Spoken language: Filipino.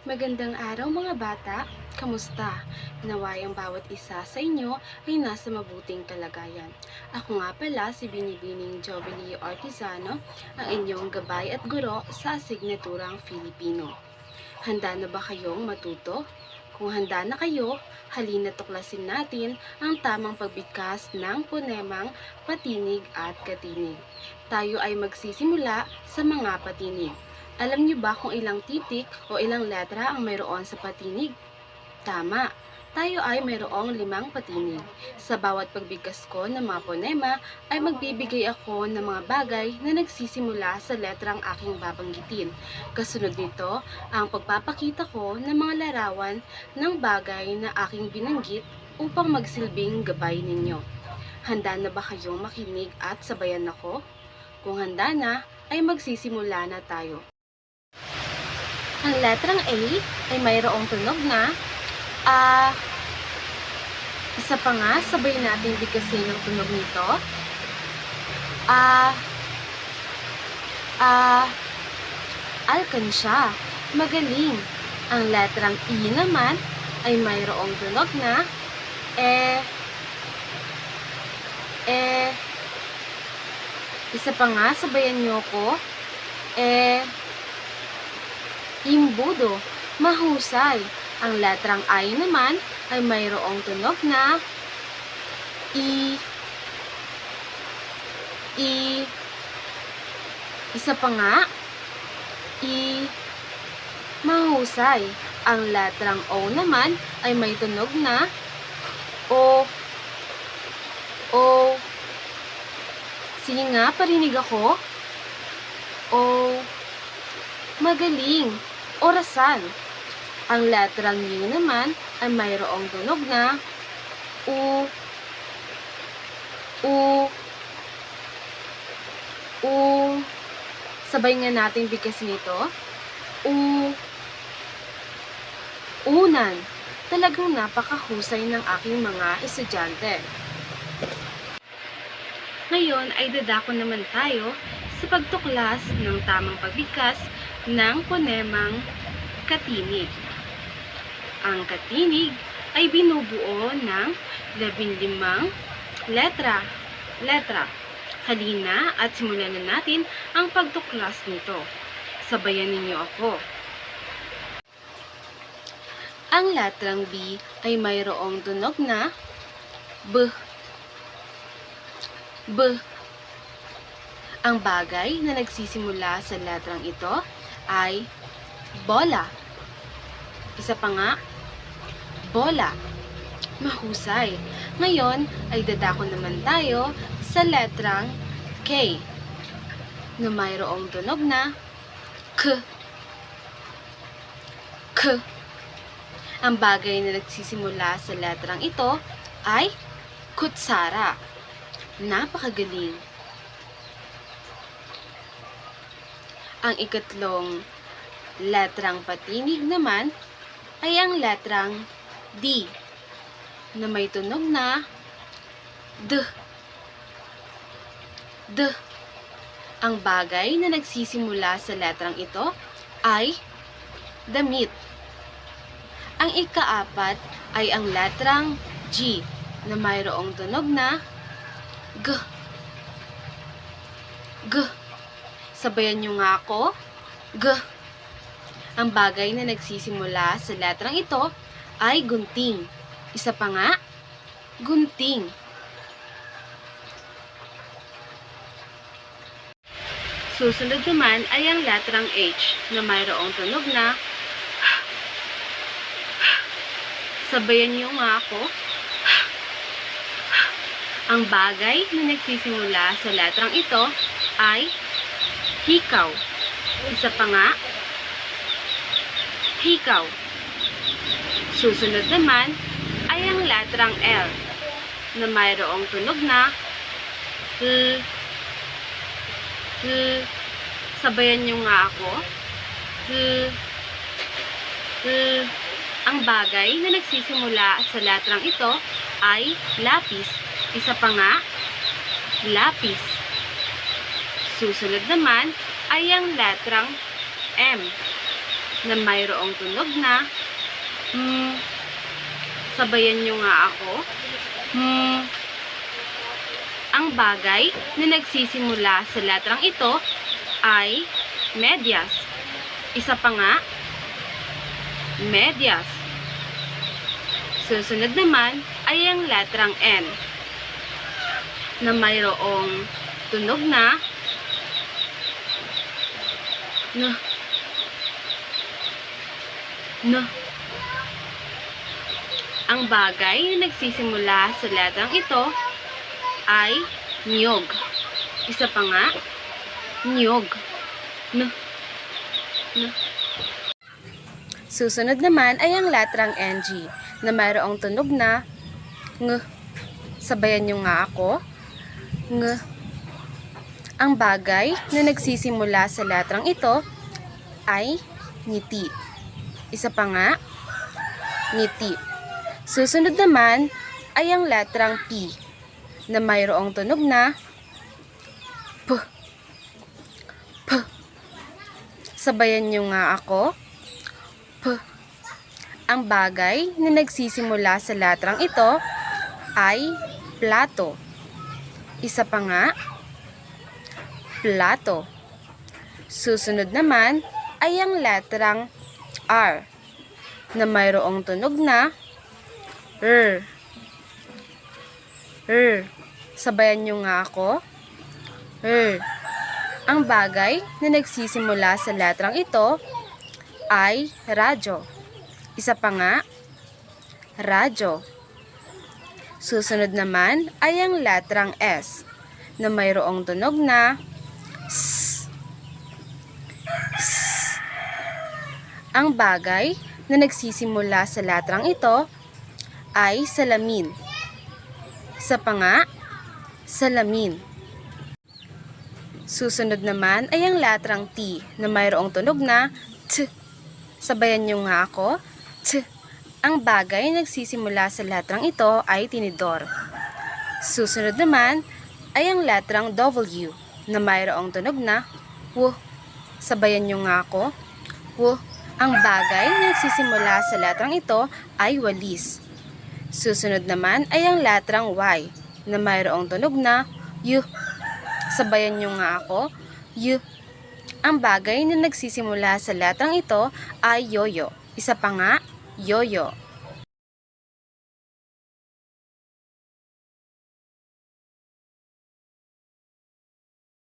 Magandang araw mga bata! Kamusta? Naway ang bawat isa sa inyo ay nasa mabuting kalagayan. Ako nga pala si Binibining Jovelio Artizano, ang inyong gabay at guro sa asignaturang Filipino. Handa na ba kayong matuto? Kung handa na kayo, halina tuklasin natin ang tamang pagbigkas ng ponemang patinig at katinig. Tayo ay magsisimula sa mga patinig. Alam niyo ba kung ilang titik o ilang letra ang mayroon sa patinig? Tama! Tayo ay mayroong 5 patinig. Sa bawat pagbigkas ko ng mga ponema ay magbibigay ako ng mga bagay na nagsisimula sa letrang aking babanggitin. Kasunod nito, ang pagpapakita ko ng mga larawan ng bagay na aking binanggit upang magsilbing gabay ninyo. Handa na ba kayong makinig at sabayan ako? Kung handa na, ay magsisimula na tayo. Ang letrang A ay mayroong tunog na A. Isa pa nga, sabay natin bigkasin ang tunog nito. A. Alkansya. Magaling. Ang letrang E naman ay mayroong tunog na E. Isa pa nga, sabayan niyo ko. Imbudo, mahusay. Ang letrang I naman ay mayroong tunog na I. Isa pa nga, I. Mahusay. Ang letrang O naman ay may tunog na O. Sige nga, parinig ako. O. Magaling. Orasan. Ang letrang U naman ay mayroong tunog na U. Sabay nga natin bigkasin ito. Unan. Talagang napakahusay ng aking mga estudyante. Ngayon ay dadako naman tayo sa pagtuklas ng tamang pagbigkas ng ponemang katinig. Ang katinig ay binubuo ng 15 letra. Halina at simulan na natin ang pagtuklas nito. Sabayan ninyo ako. Ang letrang B ay mayroong tunog na B. Ang bagay na nagsisimula sa letrang ito ay bola. Isa pa nga, bola. Mahusay. Ngayon ay dadako naman tayo sa letrang K na mayroong tunog na K. Ang bagay na nagsisimula sa letrang ito ay kutsara. Napakagaling. Ang ikatlong letrang patinig naman ay ang letrang D na may tunog na D. Ang bagay na nagsisimula sa letrang ito ay damit. Ang ikaapat ay ang letrang G na mayroong tunog na G. Sabayan nyo nga ako. G. Ang bagay na nagsisimula sa letrang ito ay gunting. Isa pa nga, gunting. Susunod naman ay ang letrang H na mayroong tunog na sabayan niyo nga ako. Ang bagay na nagsisimula sa letrang ito ay hikaw. Isa pa nga, hikaw. Susunod naman ay ang letrang L na mayroong tunog na L. Sabayan niyo nga ako. L. Ang bagay na nagsisimula sa letrang ito ay lapis. Isa pa nga, lapis. Susunod naman ay ang letrang M na mayroong tunog na sabayan nyo nga ako. Ang bagay na nagsisimula sa letrang ito ay medyas. Isa pa nga, medyas. Susunod naman ay ang letrang N na mayroong tunog na N. Ang bagay na nagsisimula sa letrang ito ay niyog. Isa pa nga, niyog. N. Susunod naman ay ang letrang NG na mayroong tunog na ng. Sabayan nyo nga ako. Ng. Ang bagay na nagsisimula sa letrang ito ay ngiti. Isa pa nga, ngiti. Susunod naman ay ang letrang P na mayroong tunog na P. P. Sabayan nyo nga ako. P. Ang bagay na nagsisimula sa letrang ito ay plato. Isa pa nga, plato. Susunod naman ay ang letrang R na mayroong tunog na R. R. Sabayan nyo nga ako. R. Ang bagay na nagsisimula sa letrang ito ay radyo. Isa pa nga, radyo. Susunod naman ay ang letrang S na mayroong tunog na S. S. Ang bagay na nagsisimula sa letrang ito ay salamin. Isa pa nga, salamin. Susunod naman ay ang letrang T na mayroong tunog na T. Sabayan nyo nga ako. T. Ang bagay na nagsisimula sa letrang ito ay tinidor. Susunod naman ay ang letrang W na mayroong tunog na W. Sabayan nyo nga ako. W. Ang bagay na nagsisimula sa letrang ito ay walis. Susunod naman ay ang letrang Y na mayroong tunog na U. Sabayan nyo nga ako. U. Ang bagay na nagsisimula sa letrang ito ay yoyo. Isa pa nga, yoyo.